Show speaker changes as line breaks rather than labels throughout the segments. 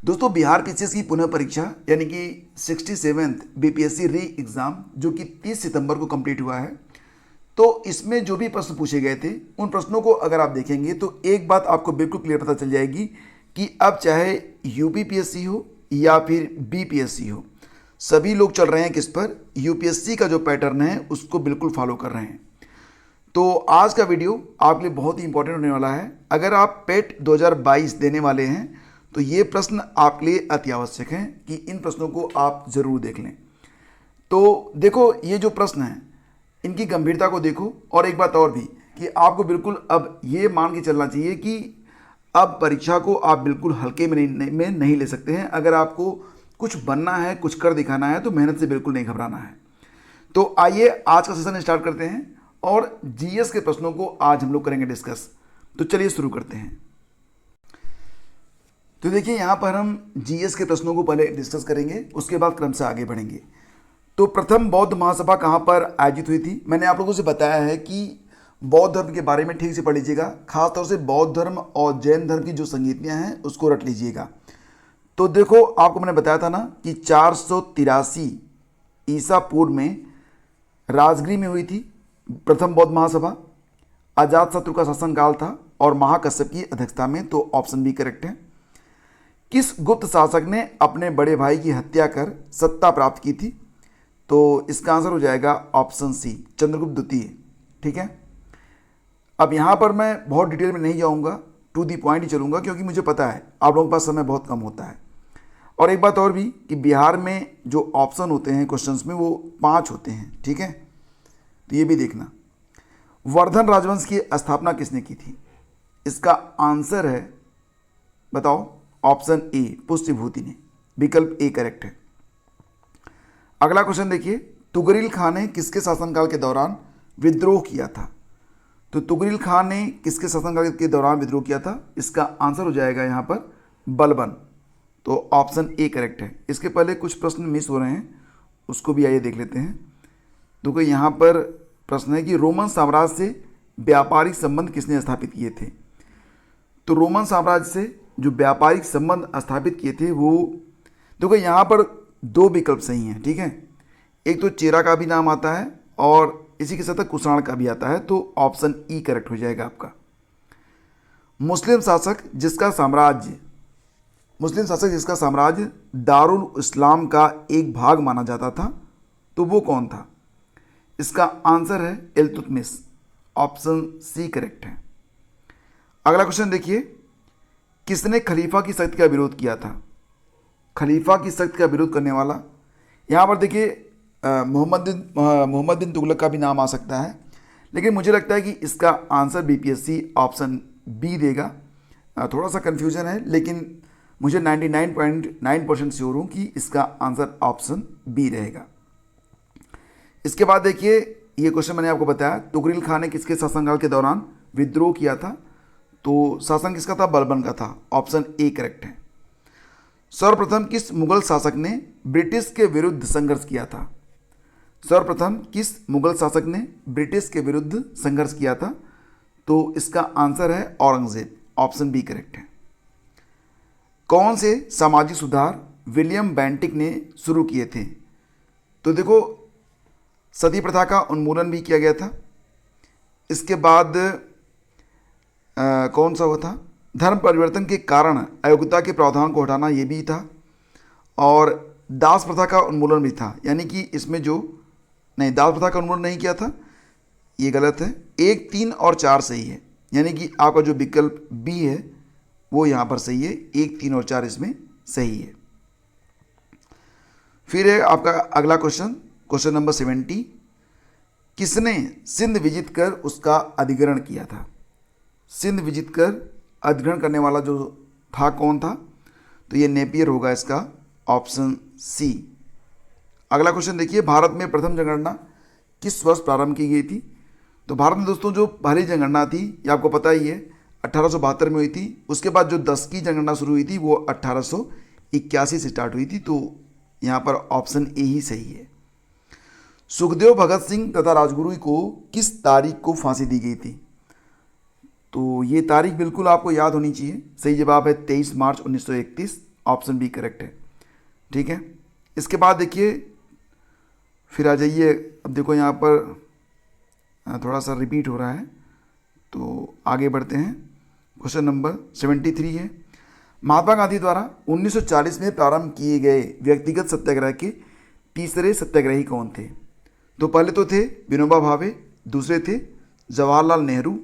दोस्तों, बिहार पीसीएस की पुनः परीक्षा यानी कि 67th बीपीएससी री एग्ज़ाम जो कि 30 सितंबर को कंप्लीट हुआ है। तो इसमें जो भी प्रश्न पूछे गए थे उन प्रश्नों को अगर आप देखेंगे तो एक बात आपको बिल्कुल क्लियर पता चल जाएगी कि अब चाहे यूपीपीएससी हो या फिर बीपीएससी हो, सभी लोग चल रहे हैं किस पर, यूपीएससी का जो पैटर्न है उसको बिल्कुल फॉलो कर रहे हैं। तो आज का वीडियो आपके लिए बहुत ही इंपॉर्टेंट होने वाला है। अगर आप पेट 2022 देने वाले हैं तो ये प्रश्न आपके लिए अति आवश्यक हैं कि इन प्रश्नों को आप ज़रूर देख लें। तो देखो, ये जो प्रश्न हैं इनकी गंभीरता को देखो, और एक बात और भी कि आपको बिल्कुल अब ये मान के चलना चाहिए कि अब परीक्षा को आप बिल्कुल हल्के में नहीं ले सकते हैं। अगर आपको कुछ बनना है, कुछ कर दिखाना है तो मेहनत से बिल्कुल नहीं घबराना है। तो आइए आज का सेशन स्टार्ट करते हैं और जीएस के प्रश्नों को आज हम लोग करेंगे डिस्कस। तो चलिए शुरू करते हैं। तो देखिए, यहाँ पर हम जीएस के प्रश्नों को पहले डिस्कस करेंगे, उसके बाद क्रम से आगे बढ़ेंगे। तो प्रथम बौद्ध महासभा कहाँ पर आयोजित हुई थी? मैंने आप लोगों से बताया है कि बौद्ध धर्म के बारे में ठीक से पढ़ लीजिएगा, खासतौर से बौद्ध धर्म और जैन धर्म की जो संगीतियाँ हैं उसको रट लीजिएगा। तो देखो, आपको मैंने बताया था ना कि 483 ईसा पूर्व में राजगृह में हुई थी प्रथम बौद्ध महासभा। अजातशत्रु का शासनकाल था और महाकश्यप की अध्यक्षता में, तो ऑप्शन बी करेक्ट है। किस गुप्त शासक ने अपने बड़े भाई की हत्या कर सत्ता प्राप्त की थी? तो इसका आंसर हो जाएगा ऑप्शन सी, चंद्रगुप्त द्वितीय। ठीक है, अब यहाँ पर मैं बहुत डिटेल में नहीं जाऊँगा, टू दी पॉइंट ही चलूँगा, क्योंकि मुझे पता है आप लोगों के पास समय बहुत कम होता है। और एक बात और भी कि बिहार में जो ऑप्शन होते हैं क्वेश्चंस में वो 5 होते हैं। ठीक है, तो ये भी देखना। वर्धन राजवंश की स्थापना किसने की थी? इसका आंसर है, बताओ, ऑप्शन ए, पुष्यभूति ने। विकल्प ए करेक्ट है। अगला क्वेश्चन देखिए, तुगरिल खान ने किसके शासनकाल के दौरान विद्रोह किया था? तो तुगरिल खान ने किसके शासनकाल के दौरान विद्रोह किया था? इसका आंसर हो जाएगा यहाँ पर बलबन। तो ऑप्शन ए करेक्ट है। इसके पहले कुछ प्रश्न मिस हो रहे हैं, उसको भी आइए देख लेते हैं। तो यहाँ पर प्रश्न है कि रोमन साम्राज्य से व्यापारिक संबंध किसने स्थापित किए थे? तो रोमन साम्राज्य से जो व्यापारिक संबंध स्थापित किए थे वो, देखो यहाँ पर 2 विकल्प सही हैं। ठीक है, एक तो चेरा का भी नाम आता है और इसी के साथ कुषाण का भी आता है, तो ऑप्शन ई करेक्ट हो जाएगा आपका। मुस्लिम शासक जिसका साम्राज्य दारुल इस्लाम का एक भाग माना जाता था, तो वो कौन था? इसका आंसर है इल्तुतमिश। ऑप्शन सी करेक्ट है। अगला क्वेश्चन देखिए, किसने खलीफा की सख्त का विरोध किया था? खलीफा की सख्त का विरोध करने वाला, यहाँ पर देखिए मोहम्मद बिन तुगलक का भी नाम आ सकता है, लेकिन मुझे लगता है कि इसका आंसर बीपीएससी ऑप्शन बी देगा। थोड़ा सा कन्फ्यूजन है, लेकिन मुझे 99.9% श्योर हूँ कि इसका आंसर ऑप्शन बी रहेगा। इसके बाद देखिए, ये क्वेश्चन मैंने आपको बताया, तुगरिल खान ने किसके शासनकाल के दौरान विद्रोह किया था? तो शासन किसका था? बलबन का था। ऑप्शन ए करेक्ट है। सर्वप्रथम किस मुगल शासक ने ब्रिटिश के विरुद्ध संघर्ष किया था? सर्वप्रथम किस मुगल शासक ने ब्रिटिश के विरुद्ध संघर्ष किया था? तो इसका आंसर है औरंगजेब। ऑप्शन बी करेक्ट है। कौन से सामाजिक सुधार विलियम बेंटिक ने शुरू किए थे? तो देखो, सती प्रथा का उन्मूलन भी किया गया था। इसके बाद कौन सा हुआ था? धर्म परिवर्तन के कारण अयोग्यता के प्रावधान को हटाना, ये भी था। और दास प्रथा का उन्मूलन भी था, यानी कि इसमें जो नहीं, दास प्रथा का उन्मूलन नहीं किया था, ये गलत है। 1, 3 और 4 सही है, यानी कि आपका जो विकल्प बी है वो यहाँ पर सही है। 1, 3 और 4 इसमें सही है। फिर है आपका अगला क्वेश्चन, क्वेश्चन नंबर 70। किसने सिंध विजित कर उसका अधिग्रहण किया था? सिंध विजित कर अधिग्रहण करने वाला जो था, कौन था? तो ये नेपियर होगा इसका, ऑप्शन सी। अगला क्वेश्चन देखिए, भारत में प्रथम जनगणना किस वर्ष प्रारंभ की गई थी? तो भारत में दोस्तों जो पहली जनगणना थी, ये आपको पता ही है, 1872 में हुई थी। उसके बाद जो 10 की जनगणना शुरू हुई थी वो 1881 से स्टार्ट हुई थी। तो यहाँ पर ऑप्शन ए ही सही है। सुखदेव भगत सिंह तथा राजगुरु को किस तारीख को फांसी दी गई थी? तो ये तारीख बिल्कुल आपको याद होनी चाहिए। सही जवाब है 23 मार्च 1931। ऑप्शन बी करेक्ट है। ठीक है, इसके बाद देखिए फिर आ जाइए। अब देखो यहाँ पर थोड़ा सा रिपीट हो रहा है, तो आगे बढ़ते हैं। क्वेश्चन नंबर 73 है, महात्मा गांधी द्वारा 1940 में प्रारंभ किए गए व्यक्तिगत सत्याग्रह के तीसरे सत्याग्रही कौन थे? तो पहले तो थे विनोबा भावे, दूसरे थे जवाहरलाल नेहरू,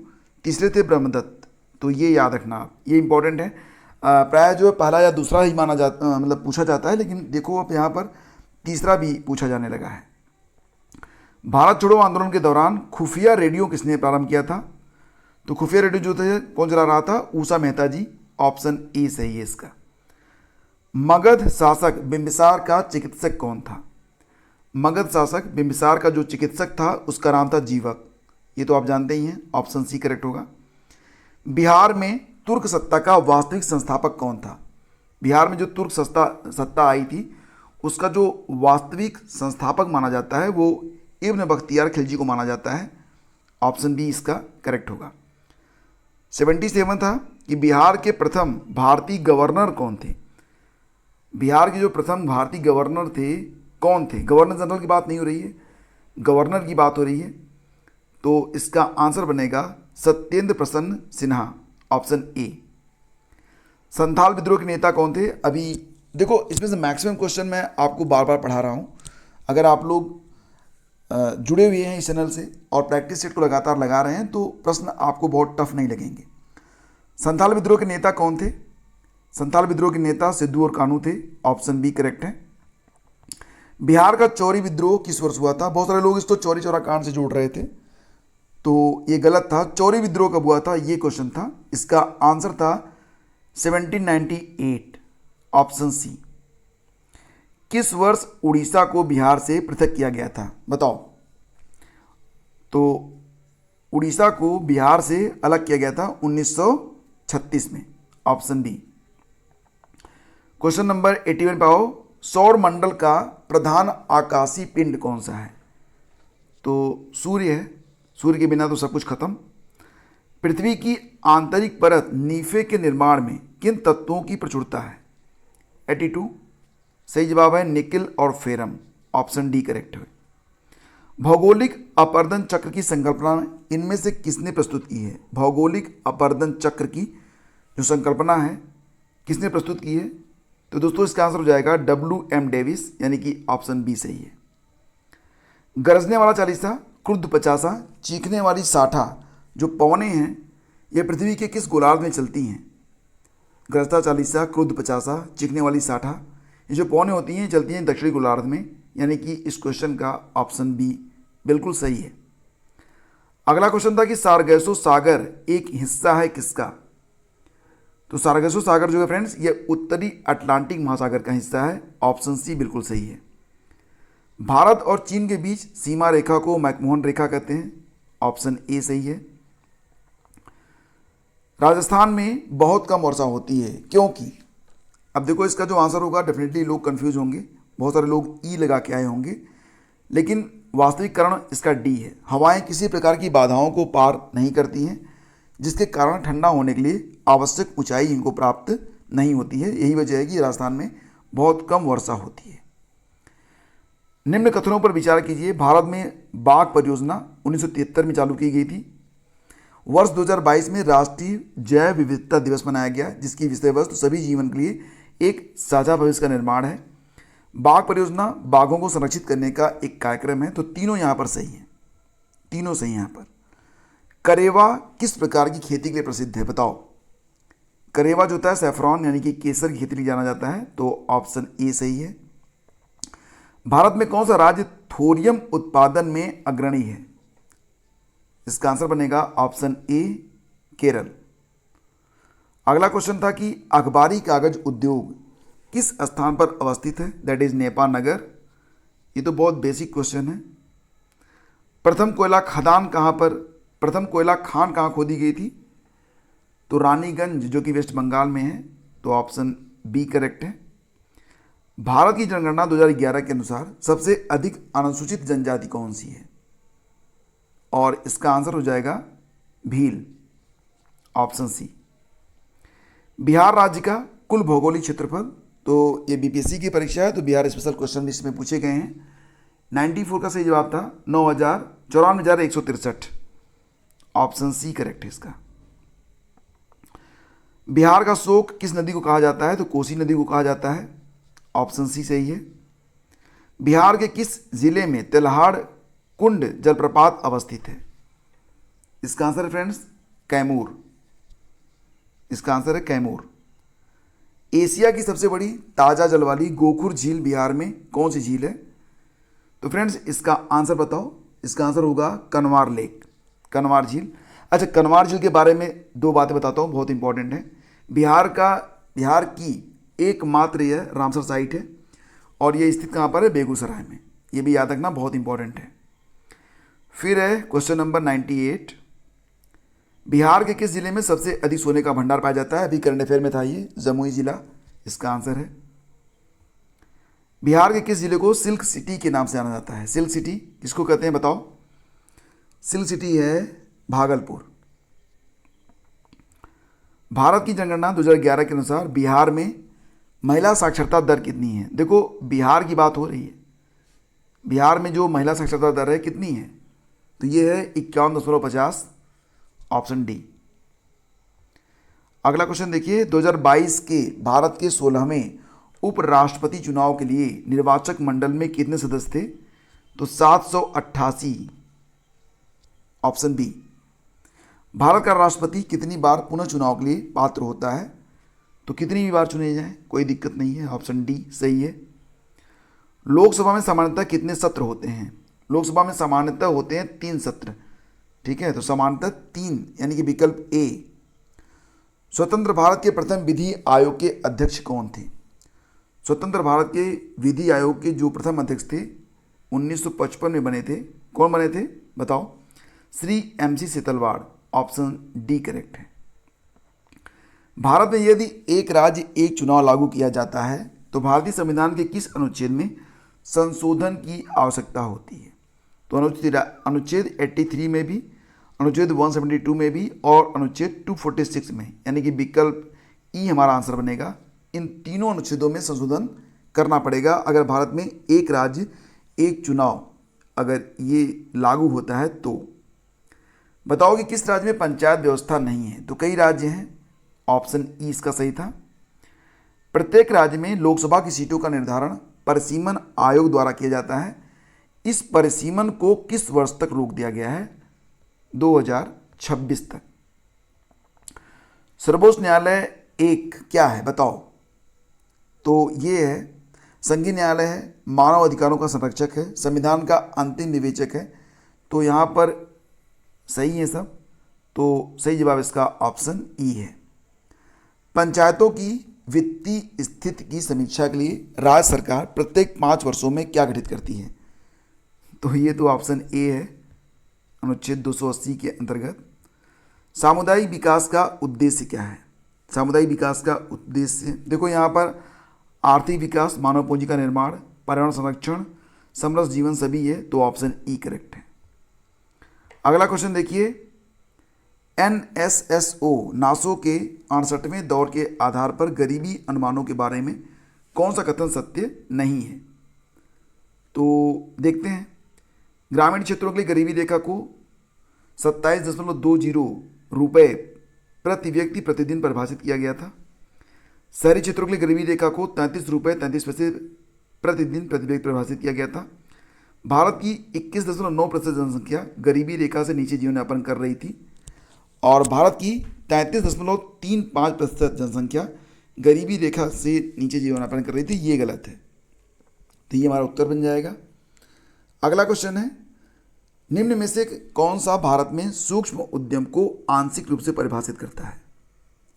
तीसरे थे ब्रह्मदत्त। तो ये याद रखना आप, ये इंपॉर्टेंट है। प्राय जो है पहला या दूसरा ही माना जाता, मतलब पूछा जाता है, लेकिन देखो अब यहाँ पर तीसरा भी पूछा जाने लगा है। भारत छोड़ो आंदोलन के दौरान खुफिया रेडियो किसने प्रारंभ किया था? तो खुफिया रेडियो जो थे कौन चला रहा था? ऊषा मेहता जी। ऑप्शन ए सही है इसका। मगध शासक बिंबिसार का चिकित्सक कौन था? मगध शासक बिंबिसार का जो चिकित्सक था उसका नाम था जीवक। ये तो आप जानते ही हैं, ऑप्शन सी करेक्ट होगा। बिहार में तुर्क सत्ता का वास्तविक संस्थापक कौन था? बिहार में जो तुर्क सत्ता आई थी उसका जो वास्तविक संस्थापक माना जाता है वो इब्न बख्तियार खिलजी को माना जाता है। ऑप्शन बी इसका करेक्ट होगा। 77 था कि बिहार के प्रथम भारतीय गवर्नर कौन थे? बिहार के जो प्रथम भारतीय गवर्नर थे कौन थे? गवर्नर जनरल की बात नहीं हो रही है, गवर्नर की बात हो रही है। तो इसका आंसर बनेगा सत्येंद्र प्रसन्न सिन्हा। Option A. संथाल विद्रोह के नेता कौन थे? अभी देखो इसमें से मैक्सिमम क्वेश्चन मैं आपको बार बार पढ़ा रहा हूँ। अगर आप लोग जुड़े हुए हैं इस चैनल से और प्रैक्टिस सेट को लगातार लगा रहे हैं तो प्रश्न आपको बहुत टफ नहीं लगेंगे। संथाल विद्रोह के नेता कौन थे? संथाल विद्रोह के नेता सिद्धू और कानू थे। ऑप्शन बी करेक्ट है। बिहार का चौरी विद्रोह किस वर्ष हुआ था? बहुत सारे लोग इसको चौरी चौरा कांड से जोड़ रहे थे, तो ये गलत था। चौरी विद्रोह कब हुआ था ये क्वेश्चन था। इसका आंसर था 1798। Option C. किस वर्ष उड़ीसा को बिहार से पृथक किया गया था? बताओ। तो उड़ीसा को बिहार से अलग किया गया था 1936 में। Option B. क्वेश्चन नंबर 81 पे आओ। सौर मंडल का प्रधान आकाशीय पिंड कौन सा है? तो सूर्य है। सूर्य के बिना तो सब कुछ खत्म। पृथ्वी की आंतरिक परत नीफे के निर्माण में किन तत्वों की प्रचुरता है? 82 सही जवाब है निकिल और फेरम। ऑप्शन डी करेक्ट है। भौगोलिक अपरदन चक्र की संकल्पना इनमें से किसने प्रस्तुत की है? भौगोलिक अपरदन चक्र की जो संकल्पना है किसने प्रस्तुत की है? तो दोस्तों इसका आंसर हो जाएगा WM डेविस, यानी कि ऑप्शन बी सही है। गरजने वाला चालीसा, क्रुद्ध पचासा, चीखने वाली साठा जो पवनें हैं ये पृथ्वी के किस गोलार्ध में चलती हैं? गरजता चालीसा, क्रुद्ध पचासा, चीखने वाली साठा, ये जो पवनें होती हैं चलती हैं दक्षिणी गोलार्ध में, यानी कि इस क्वेश्चन का ऑप्शन बी बिल्कुल सही है। अगला क्वेश्चन था कि सारगैसो सागर एक हिस्सा है किसका? तो सारगैसो सागर जो है फ्रेंड्स ये उत्तरी अटलांटिक महासागर का हिस्सा है। ऑप्शन सी बिल्कुल सही है। भारत और चीन के बीच सीमा रेखा को मैकमोहन रेखा कहते हैं। ऑप्शन ए सही है। राजस्थान में बहुत कम वर्षा होती है क्योंकि, अब देखो इसका जो आंसर होगा डेफिनेटली लोग कंफ्यूज होंगे, बहुत सारे लोग ई लगा के आए होंगे, लेकिन वास्तविक कारण इसका डी है। हवाएं किसी प्रकार की बाधाओं को पार नहीं करती हैं जिसके कारण ठंडा होने के लिए आवश्यक ऊंचाई इनको प्राप्त नहीं होती है। यही वजह है कि राजस्थान में बहुत कम वर्षा होती है। निम्न कथनों पर विचार कीजिए। भारत में बाघ परियोजना 1973 में चालू की गई थी। वर्ष 2022 में राष्ट्रीय जैव विविधता दिवस मनाया गया जिसकी विषय वस्तु सभी जीवन के लिए एक साझा भविष्य का निर्माण है। बाघ परियोजना बाघों को संरक्षित करने का एक कार्यक्रम है। तो तीनों यहाँ पर सही हैं, तीनों सही यहाँ पर। करेवा किस प्रकार की खेती के लिए प्रसिद्ध है? बताओ। करेवा जो होता है सैफरॉन यानी कि केसर की खेती के लिए जाना जाता है। तो ऑप्शन ए सही है। भारत में कौन सा राज्य थोरियम उत्पादन में अग्रणी है? इसका आंसर बनेगा ऑप्शन ए केरल। अगला क्वेश्चन था कि अखबारी कागज उद्योग किस स्थान पर अवस्थित है? दैट इज नेपा नगर। ये तो बहुत बेसिक क्वेश्चन है। प्रथम कोयला खदान कहाँ पर, प्रथम कोयला खान कहाँ खोदी गई थी? तो रानीगंज जो कि वेस्ट बंगाल में है। तो ऑप्शन बी करेक्ट है। भारत की जनगणना 2011 के अनुसार सबसे अधिक अनुसूचित जनजाति कौन सी है? और इसका आंसर हो जाएगा भील। Option C. बिहार राज्य का कुल भौगोलिक क्षेत्रफल तो ये बीपीएससी की परीक्षा है, तो बिहार स्पेशल क्वेश्चन लिस्ट में पूछे गए हैं। 94 का सही जवाब था 94,163। ऑप्शन सी करेक्ट है इसका। बिहार का शोक किस नदी को कहा जाता है? तो कोसी नदी को कहा जाता है। ऑप्शन सी सही है। बिहार के किस जिले में तेल्हाड़ कुंड जलप्रपात अवस्थित है? इसका आंसर है फ्रेंड्स कैमूर। इसका आंसर है कैमूर। एशिया की सबसे बड़ी ताजा जल वाली गोखुर झील बिहार में कौन सी झील है? तो फ्रेंड्स इसका आंसर बताओ। इसका आंसर होगा कनवार लेक, कनवार झील। अच्छा, कनवार झील के बारे में दो बातें बताता हूँ, बहुत इंपॉर्टेंट है। बिहार की एकमात्र यह रामसर साइट है और ये स्थित कहाँ पर है? बेगूसराय में। ये भी याद रखना, बहुत इंपॉर्टेंट है। फिर है क्वेश्चन नंबर 98। बिहार के किस जिले में सबसे अधिक सोने का भंडार पाया जाता है? अभी करंट अफेयर में था ये, जमुई जिला इसका आंसर है। बिहार के किस जिले को सिल्क सिटी के नाम से जाना जाता है? सिल्क सिटी किसको कहते हैं बताओ? सिल्क सिटी है भागलपुर। भारत की जनगणना 2011 के अनुसार बिहार में महिला साक्षरता दर कितनी है? देखो बिहार की बात हो रही है, बिहार में जो महिला साक्षरता दर है कितनी है? तो ये है 51.50। Option D. अगला क्वेश्चन देखिए, 2022 के भारत के 16वें उपराष्ट्रपति चुनाव के लिए निर्वाचक मंडल में कितने सदस्य थे? तो 788। Option B. भारत का राष्ट्रपति कितनी बार पुनः चुनाव के लिए पात्र होता है? तो कितनी भी बार चुने जाए कोई दिक्कत नहीं है। ऑप्शन डी सही है। लोकसभा में सामान्यतः कितने सत्र होते हैं? लोकसभा में सामान्यतः होते हैं 3 सत्र। ठीक है, तो सामान्यतः 3 यानी कि विकल्प ए। स्वतंत्र भारत के प्रथम विधि आयोग के अध्यक्ष कौन थे? स्वतंत्र भारत के विधि आयोग के जो प्रथम अध्यक्ष थे 1955 में बने थे, कौन बने थे बताओ? Shri MC Setalvad. Option D correct है। भारत में यदि एक राज्य एक चुनाव लागू किया जाता है तो भारतीय संविधान के किस अनुच्छेद में संशोधन की आवश्यकता होती है? तो अनुच्छेद 83 में भी, अनुच्छेद 172 में भी और अनुच्छेद 246 में, यानी कि विकल्प ई हमारा आंसर बनेगा। इन तीनों अनुच्छेदों में संशोधन करना पड़ेगा अगर भारत में एक राज्य एक चुनाव अगर ये लागू होता है तो। बताओ कि किस राज्य में पंचायत व्यवस्था नहीं है? तो कई राज्य हैं। ऑप्शन ई इसका सही था। प्रत्येक राज्य में लोकसभा की सीटों का निर्धारण परिसीमन आयोग द्वारा किया जाता है। इस परिसीमन को किस वर्ष तक रोक दिया गया है? 2026 तक। सर्वोच्च न्यायालय एक क्या है बताओ? तो ये है संघीय न्यायालय है, मानव अधिकारों का संरक्षक है, संविधान का अंतिम विवेचक है। तो यहाँ पर सही है सब, तो सही जवाब इसका ऑप्शन ई है। पंचायतों की वित्तीय स्थिति की समीक्षा के लिए राज्य सरकार प्रत्येक 5 वर्षों में क्या गठित करती है? तो ये तो ऑप्शन ए है, अनुच्छेद 280 के अंतर्गत। सामुदायिक विकास का उद्देश्य क्या है? सामुदायिक विकास का उद्देश्य देखो यहाँ पर आर्थिक विकास, मानव पूंजी का निर्माण, पर्यावरण संरक्षण, समरस जीवन सभी है। तो ऑप्शन ई करेक्ट है। अगला क्वेश्चन देखिए, NSSO नासो के 68वें दौर के आधार पर गरीबी अनुमानों के बारे में कौन सा कथन सत्य नहीं है? तो देखते हैं। ग्रामीण क्षेत्रों के लिए गरीबी रेखा को 27.20 रुपये प्रति व्यक्ति प्रतिदिन परिभाषित किया गया था। शहरी क्षेत्रों के लिए गरीबी रेखा को 33 रुपये 33 पैसे प्रतिदिन प्रति व्यक्ति परिभाषित किया गया था। भारत की 21.9% जनसंख्या गरीबी रेखा से नीचे जीवन यापन कर रही थी और भारत की 33.35% जनसंख्या गरीबी रेखा से नीचे जीवन यापन कर रही थी। ये गलत है, तो ये हमारा उत्तर बन जाएगा। अगला क्वेश्चन है, निम्न में से कौन सा भारत में सूक्ष्म उद्यम को आंशिक रूप से परिभाषित करता है?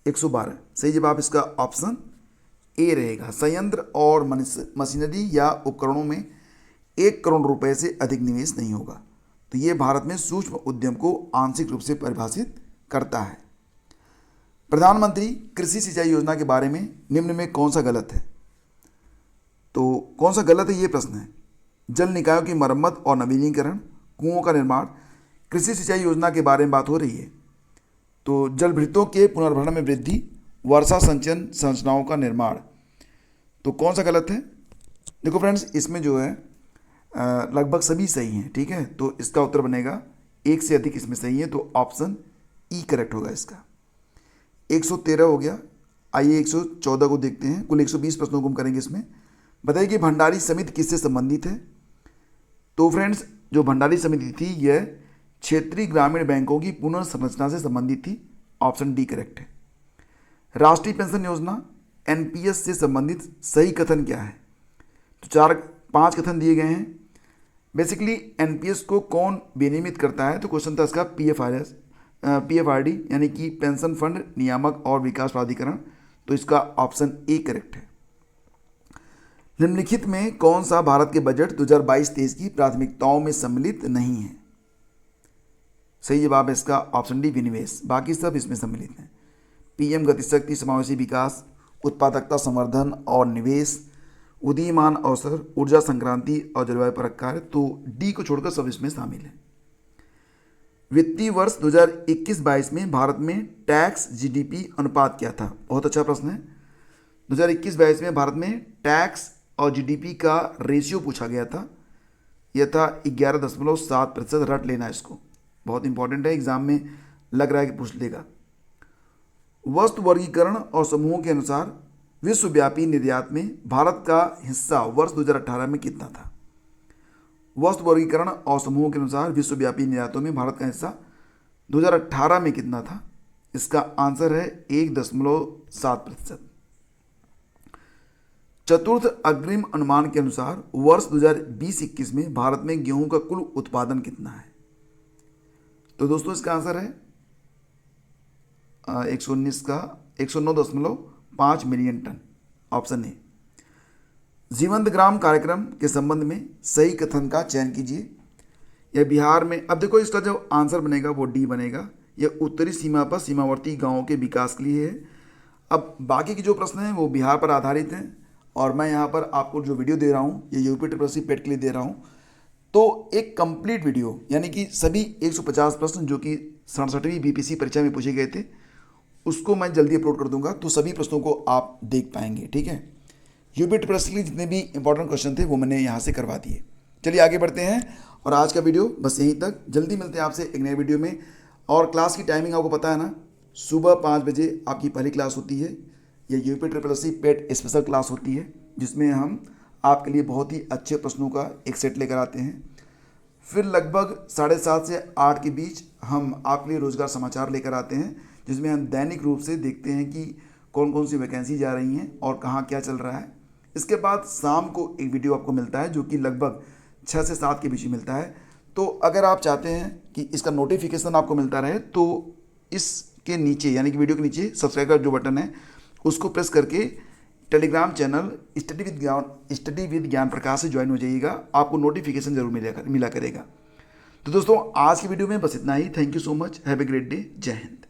112। सही जवाब इसका ऑप्शन ए रहेगा। संयंत्र और मशीनरी या उपकरणों में 1 करोड़ रुपए से अधिक निवेश नहीं होगा। तो ये भारत में सूक्ष्म उद्यम को आंशिक रूप से परिभाषित करता है। प्रधानमंत्री कृषि सिंचाई योजना के बारे में निम्न में कौन सा गलत है? तो कौन सा गलत है ये प्रश्न है। जल निकायों की मरम्मत और नवीनीकरण, कुओं का निर्माण, कृषि सिंचाई योजना के बारे में बात हो रही है। तो जलभृतों के पुनर्भरण में वृद्धि, वर्षा संचयन संरचनाओं का निर्माण, तो कौन सा गलत है? देखो फ्रेंड्स, इसमें जो है लगभग सभी सही हैं, ठीक है। तो इसका उत्तर बनेगा एक से अधिक इसमें सही है, तो ऑप्शन ई करेक्ट होगा इसका। 113 हो गया। आइए 114 को देखते हैं। कुल 120 प्रश्नों को हम करेंगे इसमें। बताइए कि भंडारी समिति किससे संबंधित है? तो फ्रेंड्स, जो भंडारी समिति थी यह क्षेत्रीय ग्रामीण बैंकों की पुनर्संरचना से संबंधित थी। ऑप्शन डी करेक्ट है। राष्ट्रीय पेंशन योजना एनपीएस से संबंधित सही कथन क्या है? तो 4-5 कथन दिए गए हैं। बेसिकली एनपीएस को कौन विनियमित करता है? तो क्वेश्चन था इसका पीएफआरडी यानी कि पेंशन फंड नियामक और विकास प्राधिकरण। तो इसका ऑप्शन ए करेक्ट है। निम्नलिखित में कौन सा भारत के बजट 2022-23 की प्राथमिकताओं में सम्मिलित नहीं है? सही जवाब है इसका ऑप्शन डी विनिवेश। बाकी सब इसमें सम्मिलित हैं। पीएम गतिशक्ति, समावेशी विकास, उत्पादकता संवर्धन और निवेश, उदीयमान अवसर, ऊर्जा संक्रांति और जलवायु परक कार्य। तो डी को छोड़कर सब इसमें शामिल है। वित्तीय वर्ष 2021-22 में भारत में टैक्स जीडीपी अनुपात क्या था? बहुत अच्छा प्रश्न है। 2021-22 में भारत में टैक्स और जीडीपी का रेशियो पूछा गया था। यह था 11.7%। रट लेना इसको, बहुत इंपॉर्टेंट है, एग्जाम में लग रहा है कि पूछ लेगा। वस्तु वर्गीकरण और समूहों के अनुसार विश्वव्यापी निर्यात में भारत का हिस्सा वर्ष 2018 में कितना था? वस्तु वर्गीकरण और समूहों के अनुसार विश्वव्यापी निर्यातों में भारत का हिस्सा 2018 में कितना था? इसका आंसर है 1.7%। चतुर्थ अग्रिम अनुमान के अनुसार वर्ष 2020-21 में भारत में गेहूं का कुल उत्पादन कितना है? तो दोस्तों इसका आंसर है 109.5 मिलियन टन। Option A. जीवंत ग्राम कार्यक्रम के संबंध में सही कथन का चयन कीजिए। यह बिहार में, अब देखो इसका जो आंसर बनेगा वो डी बनेगा। यह उत्तरी सीमा पर सीमावर्ती गांवों के विकास के लिए है। अब बाकी के जो प्रश्न हैं वो बिहार पर आधारित हैं, और मैं यहाँ पर आपको जो वीडियो दे रहा हूँ ये यूपी ट्रिपल पेट के लिए दे रहा हूँ। तो एक कंप्लीट वीडियो यानी कि सभी 150 प्रश्न जो कि 67वीं बीपीसी परीक्षा में पूछे गए थे उसको मैं जल्दी अपलोड कर दूंगा, तो सभी प्रश्नों को आप देख पाएंगे, ठीक है। यूपी ट्रिपल के लिए जितने भी इंपॉर्टेंट क्वेश्चन थे वो मैंने यहाँ से करवा दिए। चलिए आगे बढ़ते हैं, और आज का वीडियो बस यहीं तक। जल्दी मिलते हैं आपसे एक नए वीडियो में। और क्लास की टाइमिंग आपको पता है ना, सुबह 5 बजे आपकी पहली क्लास होती है। ये यूपी ट्रिपल पेट स्पेशल क्लास होती है जिसमें हम आपके लिए बहुत ही अच्छे प्रश्नों का एक सेट लेकर आते हैं। फिर लगभग 7:30 से 8 के बीच हम आपके लिए रोजगार समाचार लेकर आते हैं, जिसमें हम दैनिक रूप से देखते हैं कि कौन कौन सी वैकेंसी जा रही हैं और कहाँ क्या चल रहा है। इसके बाद शाम को एक वीडियो आपको मिलता है जो कि लगभग 6 से 7 के बीच में मिलता है। तो अगर आप चाहते हैं कि इसका नोटिफिकेशन आपको मिलता रहे तो इसके नीचे यानी कि वीडियो के नीचे सब्सक्राइब का जो बटन है उसको प्रेस करके टेलीग्राम चैनल स्टडी विद ज्ञान प्रकाश से ज्वाइन हो जाइएगा। आपको नोटिफिकेशन जरूर मिला करेगा। तो दोस्तों आज की वीडियो में बस इतना ही। Thank you so much. Have a great day. जय हिंद।